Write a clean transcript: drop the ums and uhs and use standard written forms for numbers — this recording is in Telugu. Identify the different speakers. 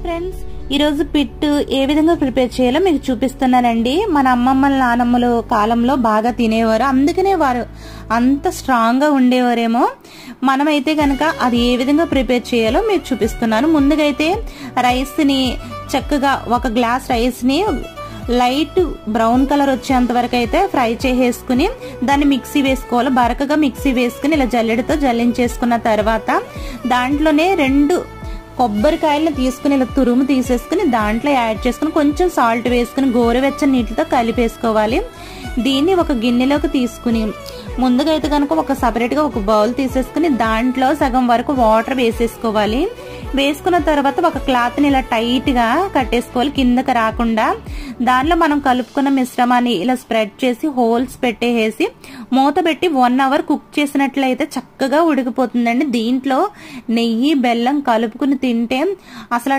Speaker 1: ఫ్రెండ్స్, ఈ రోజు పిట్టు ఏ విధంగా ప్రిపేర్ చేయాలో మీకు చూపిస్తున్నానండి. మన అమ్మమ్మల నానమ్మల కాలంలో బాగా తినేవారు, అందుకనే వారు అంత స్ట్రాంగ్ గా ఉండేవారేమో. మనమైతే కనుక అది ఏ విధంగా ప్రిపేర్ చేయాలో మీకు చూపిస్తున్నాను. ముందుగా అయితే రైస్ ని చక్కగా ఒక గ్లాస్ రైస్ ని లైట్ బ్రౌన్ కలర్ వచ్చేంత వరకు అయితే ఫ్రై చేసేసుకుని దాన్ని మిక్సీ వేసుకోవాలి. బరకగా మిక్సీ వేసుకుని ఇలా జల్లెడతో జల్లించేసుకున్న తర్వాత దాంట్లోనే 2 కొబ్బరికాయలను తీసుకుని ఇలా తురుము తీసేసుకుని దాంట్లో యాడ్ చేసుకుని కొంచెం సాల్ట్ వేసుకుని గోరువెచ్చని నీటితో కలిపేసుకోవాలి. దీన్ని ఒక గిన్నెలోకి తీసుకుని ముందుగా అయితే కనుక ఒక సపరేట్ గా ఒక బౌల్ తీసేసుకుని దాంట్లో సగం వరకు వాటర్ వేసేసుకోవాలి. వేసుకున్న తర్వాత ఒక క్లాత్ ని ఇలా టైట్ గా కట్టేసుకోవాలి, కిందకి రాకుండా. దానిలో మనం కలుపుకున్న మిశ్రమాన్ని ఇలా స్ప్రెడ్ చేసి హోల్స్ పెట్టేసి మూత పెట్టి 1 అవర్ కుక్ చేసినట్లయితే చక్కగా ఉడికిపోతుందండి. దీంట్లో నెయ్యి బెల్లం కలుపుకుని తింటే అసలు